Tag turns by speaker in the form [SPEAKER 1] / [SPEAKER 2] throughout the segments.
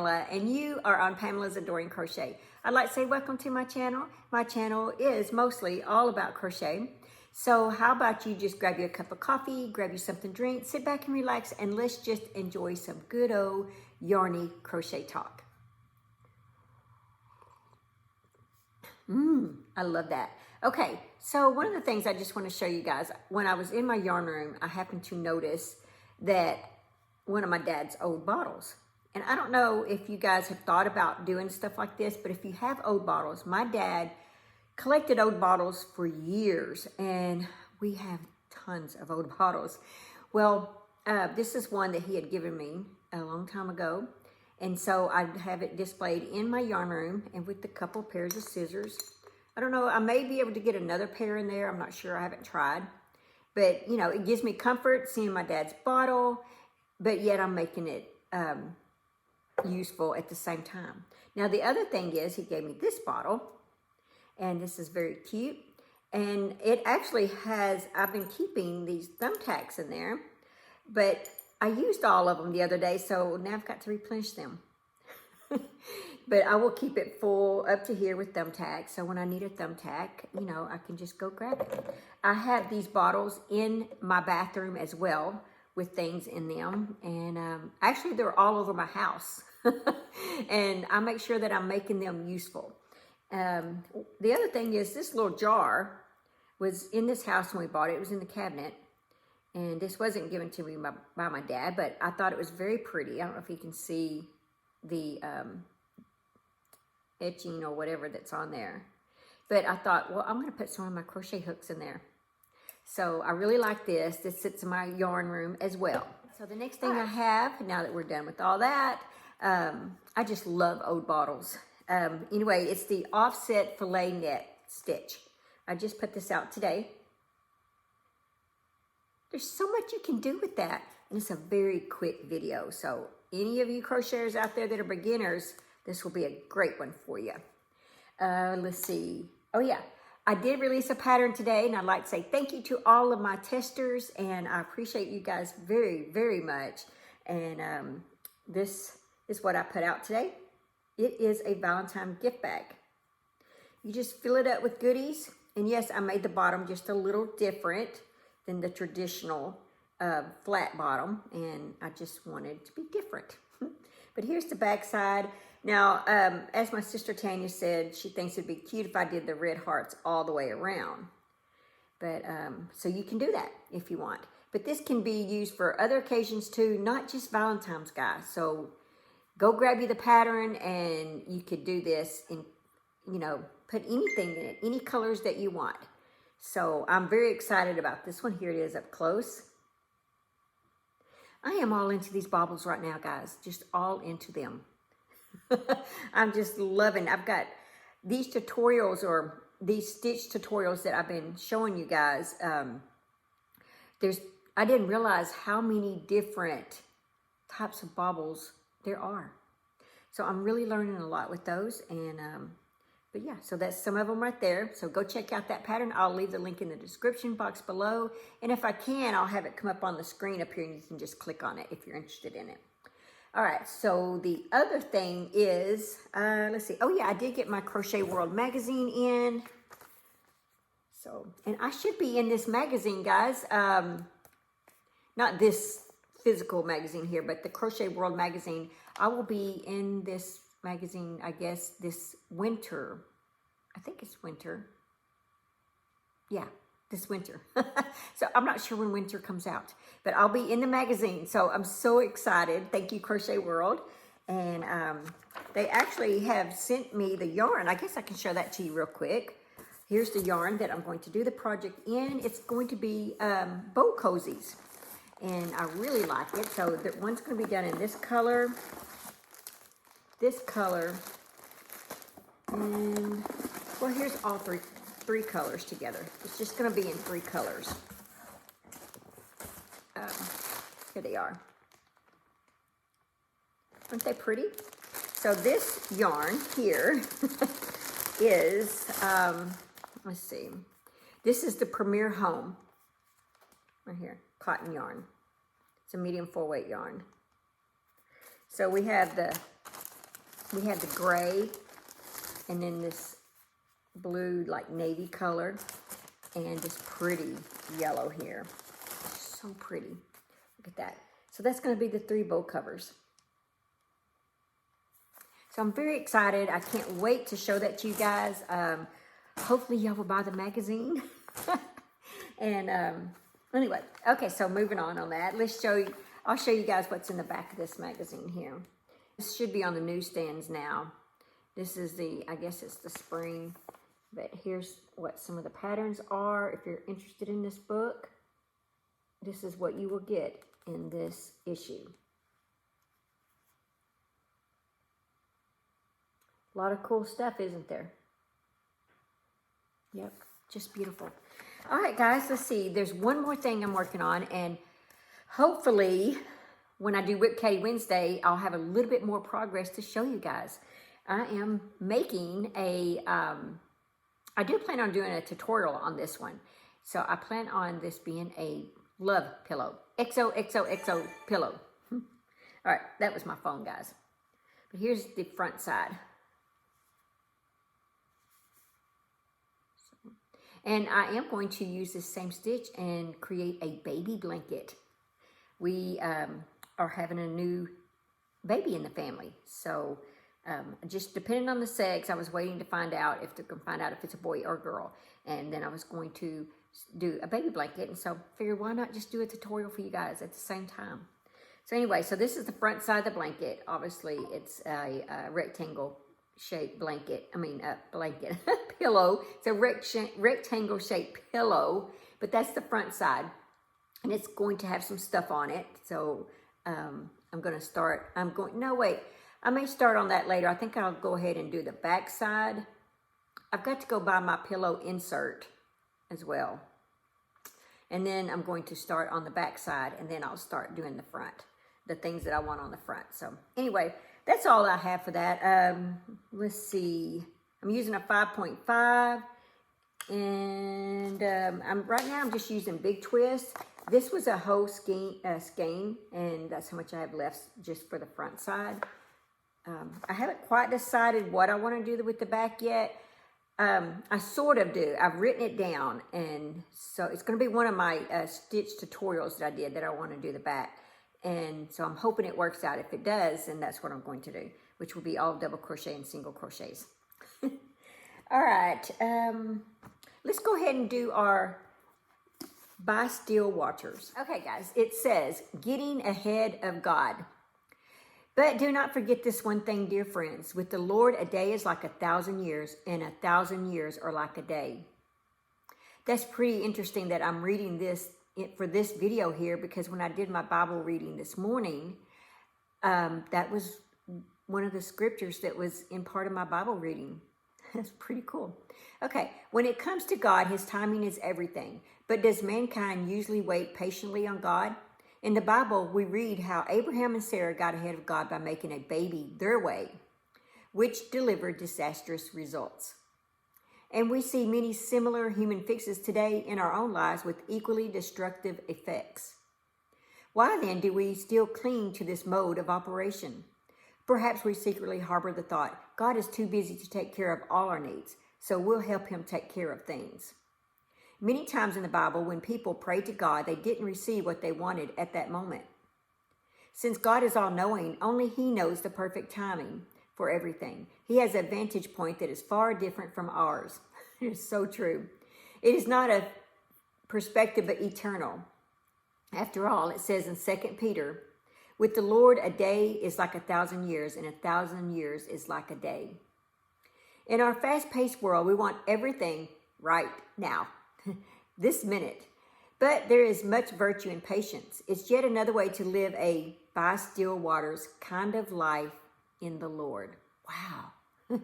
[SPEAKER 1] Pamela, and you are on Pamela's Adoring Crochet. I'd like to say welcome to my channel. My channel is mostly all about crochet. So how about you just grab you a cup of coffee, grab you something to drink, sit back and relax, and let's just enjoy some good old yarny crochet talk. I love that. Okay, so one of the things I just want to show you guys, when I was in my yarn room, I happened to notice that one of my dad's old bottles. And I don't know if you guys have thought about doing stuff like this, but if you have old bottles, my dad collected old bottles for years, and we have tons of old bottles. Well, this is one that he had given me a long time ago. And so I have it displayed in my yarn room and with a couple pairs of scissors. I don't know, I may be able to get another pair in there. I'm not sure, I haven't tried. But, you know, it gives me comfort seeing my dad's bottle, but yet I'm making it useful at the same time. Now, the other thing is he gave me this bottle, and this is very cute. And it actually has, I've been keeping these thumbtacks in there, but I used all of them the other day, so now I've got to replenish them. But I will keep it full up to here with thumbtacks, so when I need a thumbtack, you know, I can just go grab it. I have these bottles in my bathroom as well with things in them, and actually they're all over my house. And I make sure that I'm making them useful. The other thing is this little jar was in this house when we bought it. It was in the cabinet. And this wasn't given to me by my dad, but I thought it was very pretty. I don't know if you can see the etching or whatever that's on there. But I thought, well, I'm going to put some of my crochet hooks in there. So I really like this. This sits in my yarn room as well. So the next thing I have, now that we're done with all that, I just love old bottles. Anyway, it's the offset filet net stitch. I just put this out today. There's so much you can do with that, and it's a very quick video. So any of you crocheters out there that are beginners, this will be a great one for you. Let's see. Oh yeah, I did release a pattern today, and I'd like to say thank you to all of my testers, and I appreciate you guys very, very much. And this is what I put out today. It is a Valentine gift bag. You just fill it up with goodies, and yes, I made the bottom just a little different than the traditional flat bottom, and I just wanted to be different. But here's the back side. Now, as my sister Tanya said, she thinks it'd be cute if I did the red hearts all the way around. But so you can do that if you want. But this can be used for other occasions too, not just Valentine's, guys. So go grab you the pattern, and you could do this and, you know, put anything in it, any colors that you want. So I'm very excited about this one. Here it is up close. I am all into these baubles right now, guys. Just all into them. I'm just loving. I've got these tutorials, or these stitch tutorials that I've been showing you guys. I didn't realize how many different types of baubles there are. So I'm really learning a lot with those. And but yeah, so that's some of them right there. So go check out that pattern. I'll leave the link in the description box below. And if I can, I'll have it come up on the screen up here, and you can just click on it if you're interested in it. All right, so the other thing is, let's see. Oh yeah, I did get my Crochet World magazine in. So, and I should be in this magazine, guys. Not this physical magazine here, but the Crochet World magazine. I will be in this magazine, I guess, this winter. I think it's winter. Yeah, this winter. So I'm not sure when winter comes out, but I'll be in the magazine. So I'm so excited. Thank you, Crochet World. And they actually have sent me the yarn. I guess I can show that to you real quick. Here's the yarn that I'm going to do the project in. It's going to be bow cozies. And I really like it. So that one's going to be done in this color, and well, here's all three colors together. It's just going to be in 3 colors. Here they are. Aren't they pretty? So this yarn here is, let's see. This is the Premier Home. Right here, cotton yarn. It's a medium 4-weight yarn. So we have the We have the gray, and then this blue, like navy color, and this pretty yellow here. So pretty. Look at that. So that's going to be the 3 bow covers. So I'm very excited. I can't wait to show that to you guys. Hopefully y'all will buy the magazine. And anyway, okay, so moving on that. I'll show you guys what's in the back of this magazine here. This should be on the newsstands now. This is I guess it's the spring, but here's what some of the patterns are. If you're interested in this book, this is what you will get in this issue. A lot of cool stuff, isn't there? Yep, just beautiful. All right, guys, let's see. There's one more thing I'm working on, and hopefully when I do Whip Caddy Wednesday, I'll have a little bit more progress to show you guys. I am making I do plan on doing a tutorial on this one. So I plan on this being a love pillow. XOXOXO pillow. All right, that was my phone, guys. But here's the front side. And I am going to use this same stitch and create a baby blanket. We are having a new baby in the family. So just depending on the sex, I was waiting to find out if it's a boy or a girl. And then I was going to do a baby blanket. And so I figured, why not just do a tutorial for you guys at the same time? So anyway, so this is the front side of the blanket. Obviously, it's a rectangle shaped blanket. Blanket pillow. It's a rectangle shaped pillow, but that's the front side, and it's going to have some stuff on it. So I may start on that later. I think I'll go ahead and do the back side. I've got to go buy my pillow insert as well, and then I'm going to start on the back side, and then I'll start doing the front, the things that I want on the front. So anyway, that's all I have for that. Let's see. I'm using a 5.5, and right now I'm just using Big Twist. This was a whole skein, and that's how much I have left just for the front side. I haven't quite decided what I want to do with the back yet. I sort of do. I've written it down, and so it's going to be one of my stitch tutorials that I did that I want to do the back. And so I'm hoping it works out. If it does, then that's what I'm going to do, which will be all double crochet and single crochets. All right, let's go ahead and do our Buy Still Watchers. Okay, guys, it says, getting ahead of God. But do not forget this one thing, dear friends. With the Lord, a day is like 1,000 years, and 1,000 years are like a day. That's pretty interesting that I'm reading this for this video here, because when I did my Bible reading this morning, that was one of the scriptures that was in part of my Bible reading. That's pretty cool. Okay, when it comes to God, his timing is everything. But does mankind usually wait patiently on God? In the Bible, we read how Abraham and Sarah got ahead of God by making a baby their way, which delivered disastrous results. And we see many similar human fixes today in our own lives with equally destructive effects. Why then do we still cling to this mode of operation? Perhaps we secretly harbor the thought, God is too busy to take care of all our needs, so we'll help him take care of things. Many times in the Bible, when people prayed to God, they didn't receive what they wanted at that moment. Since God is all-knowing, only he knows the perfect timing for everything. He has a vantage point that is far different from ours. It is so true. It is not a perspective, but eternal. After all, it says in 2 Peter, with the Lord, a day is like 1,000 years, and 1,000 years is like a day. In our fast-paced world, we want everything right now, this minute. But there is much virtue in patience. It's yet another way to live a by still waters kind of life in the Lord. Wow.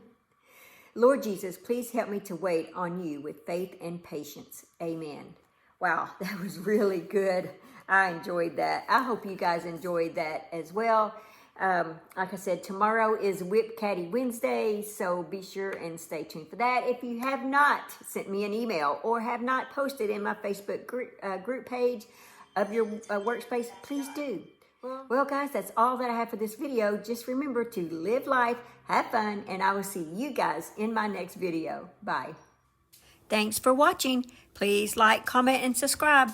[SPEAKER 1] Lord Jesus, please help me to wait on you with faith and patience. Amen. Wow, that was really good. I enjoyed that. I hope you guys enjoyed that as well. Like I said, tomorrow is Whip Caddy Wednesday, so be sure and stay tuned for that. If you have not sent me an email or have not posted in my Facebook group page of your workspace, please do. Well, guys, that's all that I have for this video. Just remember to live life, have fun, and I will see you guys in my next video. Bye. Thanks for watching. Please like, comment, and subscribe.